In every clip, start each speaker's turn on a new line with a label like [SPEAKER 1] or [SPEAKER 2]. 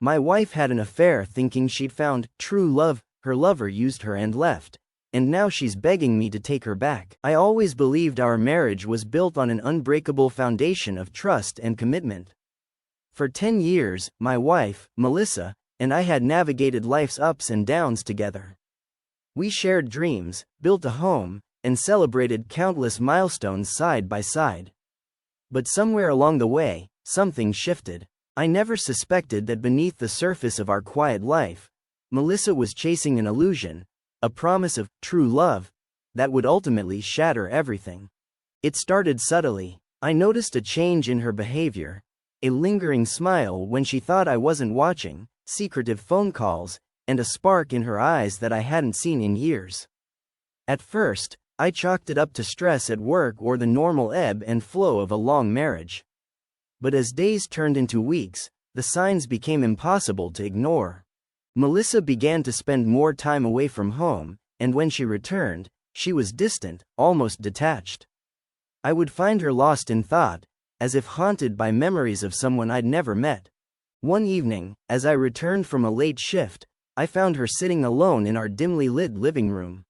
[SPEAKER 1] My wife had an affair thinking she'd found true love, her lover used her and left, and now she's begging me to take her back. I always believed our marriage was built on an unbreakable foundation of trust and commitment. For 10 years, my wife, Melissa, and I had navigated life's ups and downs together. We shared dreams, built a home, and celebrated countless milestones side by side. But somewhere along the way, something shifted. I never suspected that beneath the surface of our quiet life, Melissa was chasing an illusion, a promise of true love that would ultimately shatter everything. It started subtly. I noticed a change in her behavior, a lingering smile when she thought I wasn't watching, secretive phone calls, and a spark in her eyes that I hadn't seen in years. At first, I chalked it up to stress at work or the normal ebb and flow of a long marriage. But as days turned into weeks, the signs became impossible to ignore. Melissa began to spend more time away from home, and when she returned, she was distant, almost detached. I would find her lost in thought, as if haunted by memories of someone I'd never met. One evening, as I returned from a late shift, I found her sitting alone in our dimly lit living room.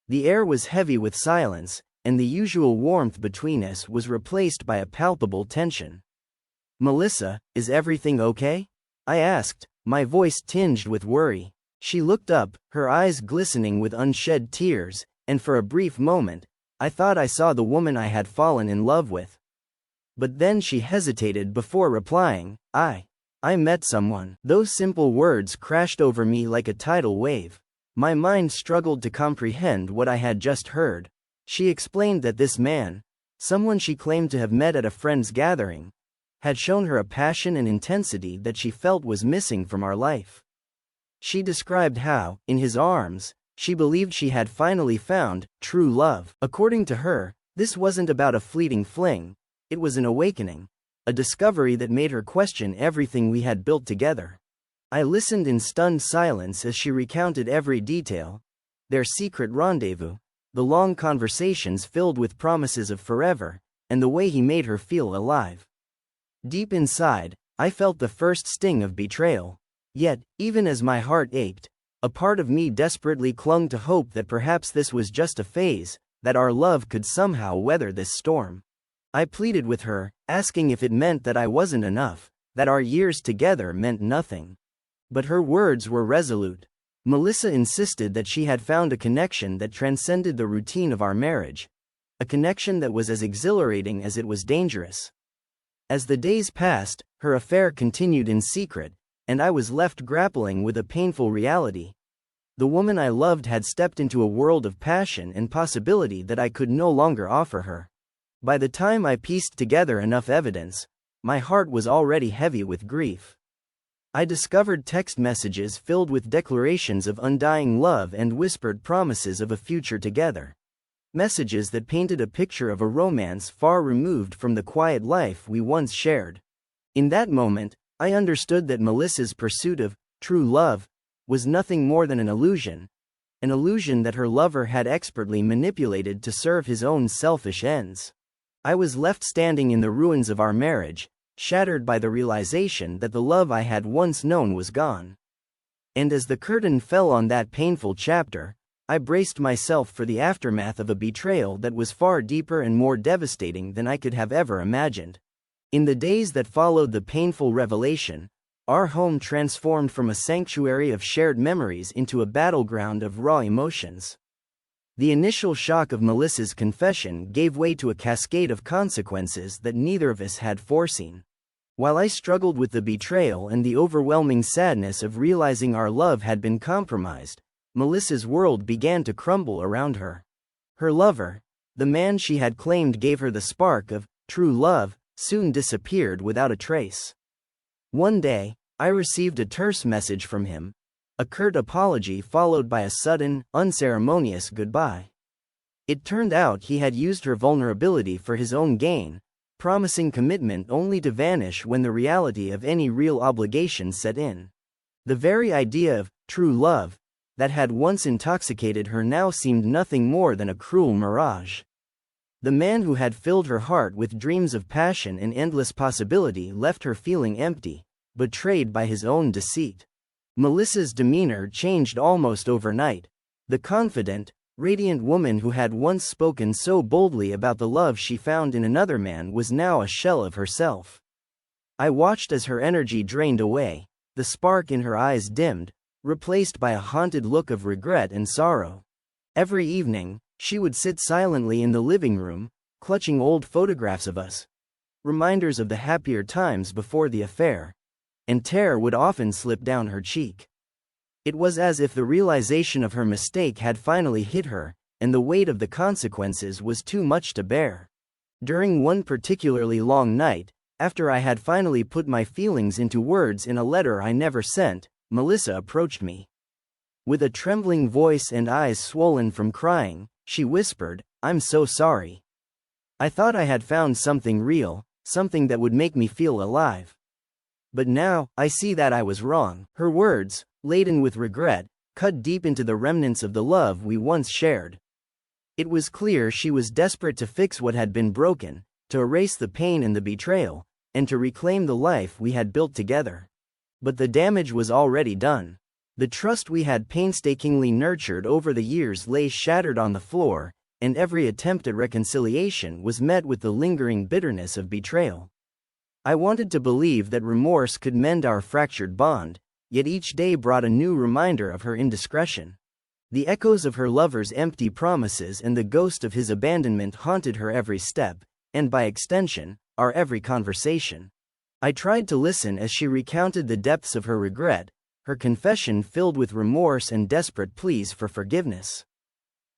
[SPEAKER 1] The air was heavy with silence, and the usual warmth between us was replaced by a palpable tension. "Melissa, is everything okay?" I asked, my voice tinged with worry. She looked up, her eyes glistening with unshed tears, and for a brief moment, I thought I saw the woman I had fallen in love with. But then she hesitated before replying, I met someone." Those simple words crashed over me like a tidal wave. My mind struggled to comprehend what I had just heard. She explained that this man, someone she claimed to have met at a friend's gathering, had shown her a passion and intensity that she felt was missing from our life. She described how, in his arms, she believed she had finally found true love. According to her, this wasn't about a fleeting fling, it was an awakening, a discovery that made her question everything we had built together. I listened in stunned silence as she recounted every detail: their secret rendezvous, the long conversations filled with promises of forever, and the way he made her feel alive. Deep inside, I felt the first sting of betrayal. Yet, even as my heart ached, a part of me desperately clung to hope that perhaps this was just a phase, that our love could somehow weather this storm. I pleaded with her, asking if it meant that I wasn't enough, that our years together meant nothing. But her words were resolute. Melissa insisted that she had found a connection that transcended the routine of our marriage, a connection that was as exhilarating as it was dangerous. As the days passed, her affair continued in secret, and I was left grappling with a painful reality. The woman I loved had stepped into a world of passion and possibility that I could no longer offer her. By the time I pieced together enough evidence, my heart was already heavy with grief. I discovered text messages filled with declarations of undying love and whispered promises of a future together. Messages that painted a picture of a romance far removed from the quiet life we once shared. In that moment, I understood that Melissa's pursuit of true love was nothing more than an illusion that her lover had expertly manipulated to serve his own selfish ends. I was left standing in the ruins of our marriage, shattered by the realization that the love I had once known was gone. And as the curtain fell on that painful chapter, I braced myself for the aftermath of a betrayal that was far deeper and more devastating than I could have ever imagined. In the days that followed the painful revelation, our home transformed from a sanctuary of shared memories into a battleground of raw emotions. The initial shock of Melissa's confession gave way to a cascade of consequences that neither of us had foreseen. While I struggled with the betrayal and the overwhelming sadness of realizing our love had been compromised, Melissa's world began to crumble around her. Her lover, the man she had claimed gave her the spark of true love, soon disappeared without a trace. One day, I received a terse message from him, a curt apology followed by a sudden, unceremonious goodbye. It turned out he had used her vulnerability for his own gain, promising commitment only to vanish when the reality of any real obligation set in. The very idea of true love that had once intoxicated her now seemed nothing more than a cruel mirage. The man who had filled her heart with dreams of passion and endless possibility left her feeling empty, betrayed by his own deceit. Melissa's demeanor changed almost overnight. The confident, radiant woman who had once spoken so boldly about the love she found in another man was now a shell of herself. I watched as her energy drained away, the spark in her eyes dimmed, replaced by a haunted look of regret and sorrow. Every evening, she would sit silently in the living room, clutching old photographs of us, reminders of the happier times before the affair, and tear would often slip down her cheek. It was as if the realization of her mistake had finally hit her, and the weight of the consequences was too much to bear. During one particularly long night, after I had finally put my feelings into words in a letter I never sent, Melissa approached me. With a trembling voice and eyes swollen from crying, she whispered, "I'm so sorry. I thought I had found something real, something that would make me feel alive. But now, I see that I was wrong." Her words, laden with regret, cut deep into the remnants of the love we once shared. It was clear she was desperate to fix what had been broken, to erase the pain and the betrayal, and to reclaim the life we had built together. But the damage was already done. The trust we had painstakingly nurtured over the years lay shattered on the floor, and every attempt at reconciliation was met with the lingering bitterness of betrayal. I wanted to believe that remorse could mend our fractured bond, yet each day brought a new reminder of her indiscretion. The echoes of her lover's empty promises and the ghost of his abandonment haunted her every step, and by extension, our every conversation. I tried to listen as she recounted the depths of her regret, her confession filled with remorse and desperate pleas for forgiveness.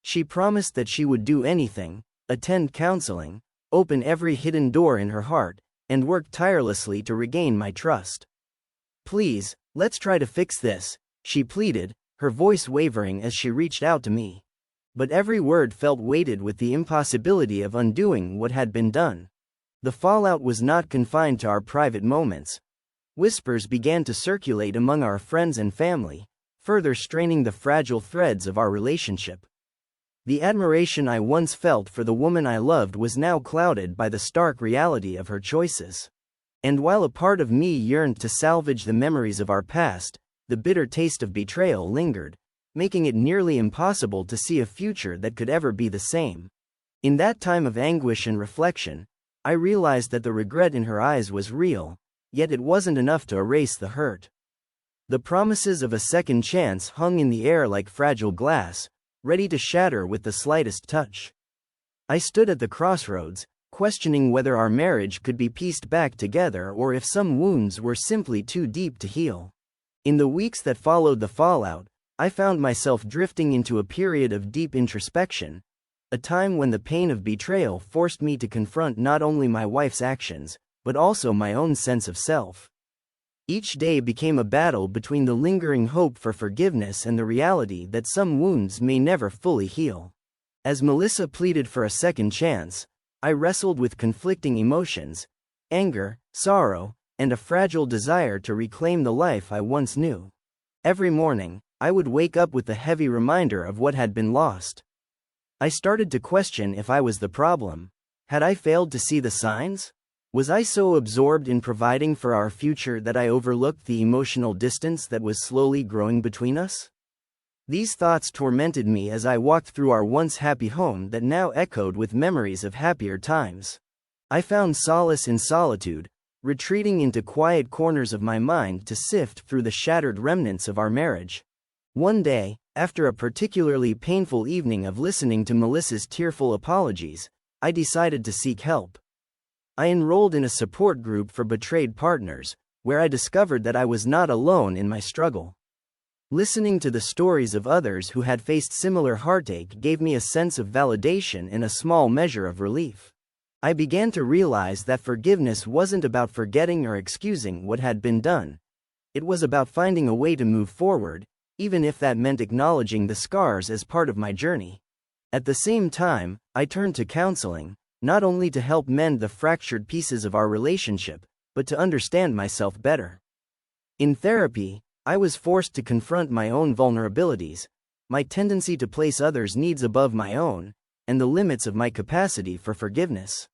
[SPEAKER 1] She promised that she would do anything, attend counseling, open every hidden door in her heart, and work tirelessly to regain my trust. "Please, let's try to fix this," she pleaded, her voice wavering as she reached out to me. But every word felt weighted with the impossibility of undoing what had been done. The fallout was not confined to our private moments. Whispers began to circulate among our friends and family, further straining the fragile threads of our relationship. The admiration I once felt for the woman I loved was now clouded by the stark reality of her choices. And while a part of me yearned to salvage the memories of our past, the bitter taste of betrayal lingered, making it nearly impossible to see a future that could ever be the same. In that time of anguish and reflection, I realized that the regret in her eyes was real, yet it wasn't enough to erase the hurt. The promises of a second chance hung in the air like fragile glass, ready to shatter with the slightest touch. I stood at the crossroads, questioning whether our marriage could be pieced back together or if some wounds were simply too deep to heal. In the weeks that followed the fallout, I found myself drifting into a period of deep introspection, a time when the pain of betrayal forced me to confront not only my wife's actions, but also my own sense of self. Each day became a battle between the lingering hope for forgiveness and the reality that some wounds may never fully heal. As Melissa pleaded for a second chance, I wrestled with conflicting emotions, anger, sorrow, and a fragile desire to reclaim the life I once knew. Every morning, I would wake up with the heavy reminder of what had been lost. I started to question if I was the problem. Had I failed to see the signs? Was I so absorbed in providing for our future that I overlooked the emotional distance that was slowly growing between us? These thoughts tormented me as I walked through our once happy home that now echoed with memories of happier times. I found solace in solitude, retreating into quiet corners of my mind to sift through the shattered remnants of our marriage. One day, after a particularly painful evening of listening to Melissa's tearful apologies, I decided to seek help. I enrolled in a support group for betrayed partners, where I discovered that I was not alone in my struggle. Listening to the stories of others who had faced similar heartache gave me a sense of validation and a small measure of relief. I began to realize that forgiveness wasn't about forgetting or excusing what had been done. It was about finding a way to move forward, even if that meant acknowledging the scars as part of my journey. At the same time, I turned to counseling, not only to help mend the fractured pieces of our relationship, but to understand myself better. In therapy, I was forced to confront my own vulnerabilities, my tendency to place others' needs above my own, and the limits of my capacity for forgiveness.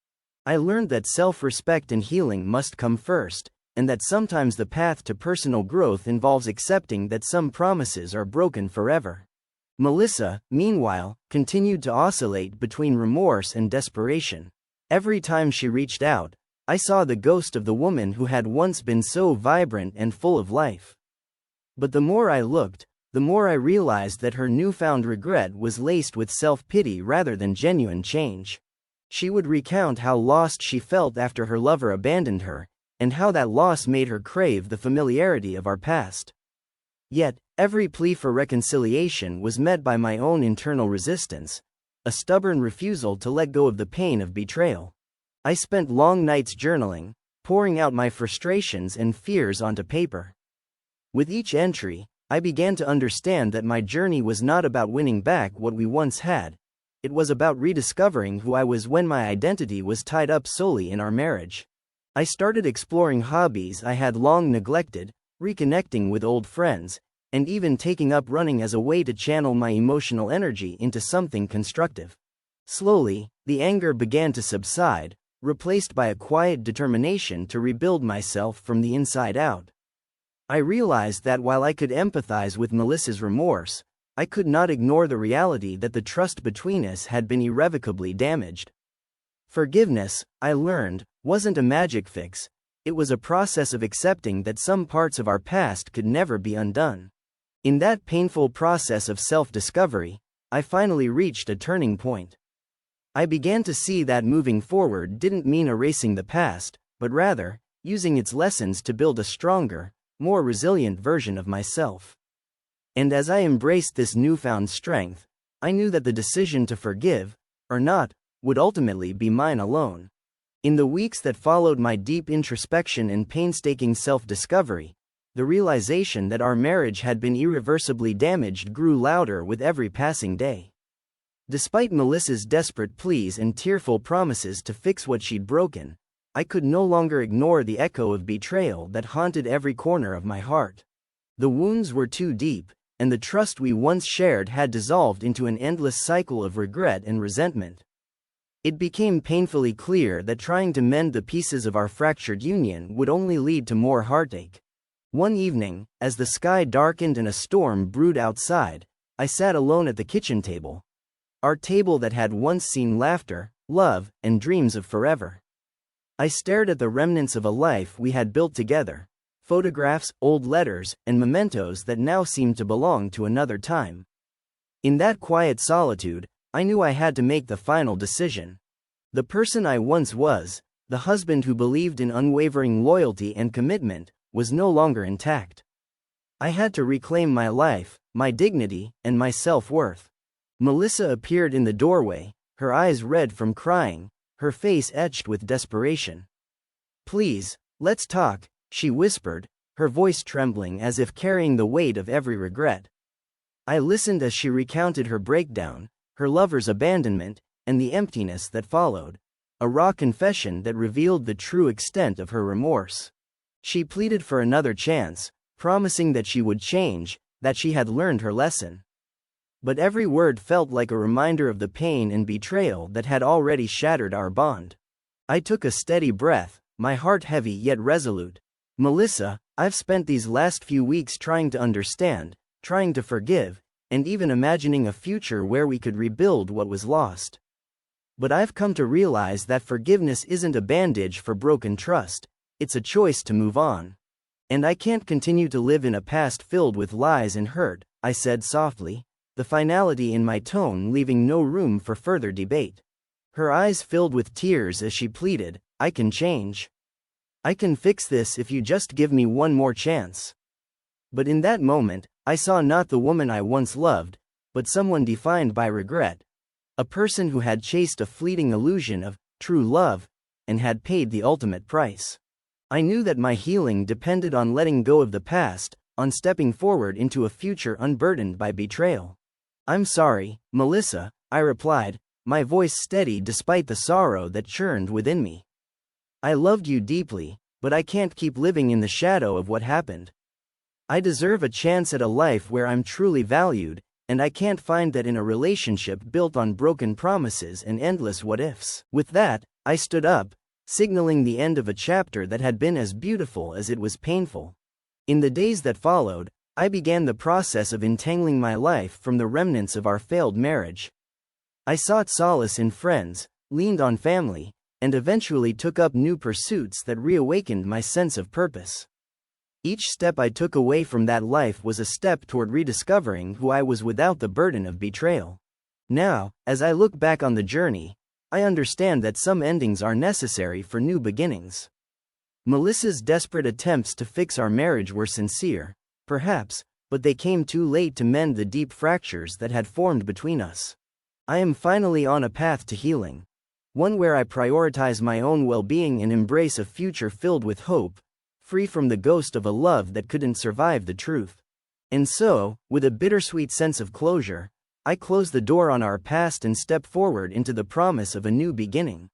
[SPEAKER 1] I learned that self-respect and healing must come first, and that sometimes the path to personal growth involves accepting that some promises are broken forever. Melissa, meanwhile, continued to oscillate between remorse and desperation. Every time she reached out, I saw the ghost of the woman who had once been so vibrant and full of life. But the more I looked, the more I realized that her newfound regret was laced with self-pity rather than genuine change. She would recount how lost she felt after her lover abandoned her, and how that loss made her crave the familiarity of our past. Yet, every plea for reconciliation was met by my own internal resistance, a stubborn refusal to let go of the pain of betrayal. I spent long nights journaling, pouring out my frustrations and fears onto paper. With each entry, I began to understand that my journey was not about winning back what we once had. It was about rediscovering who I was when my identity was tied up solely in our marriage. I started exploring hobbies I had long neglected, reconnecting with old friends, and even taking up running as a way to channel my emotional energy into something constructive. Slowly, the anger began to subside, replaced by a quiet determination to rebuild myself from the inside out. I realized that while I could empathize with Melissa's remorse, I could not ignore the reality that the trust between us had been irrevocably damaged. Forgiveness, I learned, wasn't a magic fix. It was a process of accepting that some parts of our past could never be undone. In that painful process of self-discovery, I finally reached a turning point. I began to see that moving forward didn't mean erasing the past, but rather, using its lessons to build a stronger, more resilient version of myself. And as I embraced this newfound strength, I knew that the decision to forgive, or not, would ultimately be mine alone. In the weeks that followed my deep introspection and painstaking self-discovery, the realization that our marriage had been irreversibly damaged grew louder with every passing day. Despite Melissa's desperate pleas and tearful promises to fix what she'd broken, I could no longer ignore the echo of betrayal that haunted every corner of my heart. The wounds were too deep, and the trust we once shared had dissolved into an endless cycle of regret and resentment. It became painfully clear that trying to mend the pieces of our fractured union would only lead to more heartache. One evening, as the sky darkened and a storm brewed outside, I sat alone at the kitchen table. Our table that had once seen laughter, love, and dreams of forever. I stared at the remnants of a life we had built together, photographs, old letters, and mementos that now seemed to belong to another time. In that quiet solitude, I knew I had to make the final decision. The person I once was, the husband who believed in unwavering loyalty and commitment, was no longer intact. I had to reclaim my life, my dignity, and my self-worth. Melissa appeared in the doorway, her eyes red from crying, her face etched with desperation. "Please, let's talk," she whispered, her voice trembling as if carrying the weight of every regret. I listened as she recounted her breakdown, her lover's abandonment, and the emptiness that followed. A raw confession that revealed the true extent of her remorse. She pleaded for another chance, promising that she would change, that she had learned her lesson. But every word felt like a reminder of the pain and betrayal that had already shattered our bond. I took a steady breath, my heart heavy yet resolute. "Melissa, I've spent these last few weeks trying to understand, trying to forgive, and even imagining a future where we could rebuild what was lost. But I've come to realize that forgiveness isn't a bandage for broken trust, it's a choice to move on. And I can't continue to live in a past filled with lies and hurt," I said softly, the finality in my tone leaving no room for further debate. Her eyes filled with tears as she pleaded, "I can change. I can fix this if you just give me one more chance." But in that moment, I saw not the woman I once loved, but someone defined by regret. A person who had chased a fleeting illusion of true love, and had paid the ultimate price. I knew that my healing depended on letting go of the past, on stepping forward into a future unburdened by betrayal. "I'm sorry, Melissa," I replied, my voice steady despite the sorrow that churned within me. "I loved you deeply, but I can't keep living in the shadow of what happened. I deserve a chance at a life where I'm truly valued, and I can't find that in a relationship built on broken promises and endless what-ifs." With that, I stood up, signaling the end of a chapter that had been as beautiful as it was painful. In the days that followed, I began the process of entangling my life from the remnants of our failed marriage. I sought solace in friends, leaned on family, and eventually took up new pursuits that reawakened my sense of purpose. Each step I took away from that life was a step toward rediscovering who I was without the burden of betrayal. Now, as I look back on the journey, I understand that some endings are necessary for new beginnings. Melissa's desperate attempts to fix our marriage were sincere, perhaps, but they came too late to mend the deep fractures that had formed between us. I am finally on a path to healing, one where I prioritize my own well-being and embrace a future filled with hope, free from the ghost of a love that couldn't survive the truth. And so, with a bittersweet sense of closure, I close the door on our past and step forward into the promise of a new beginning.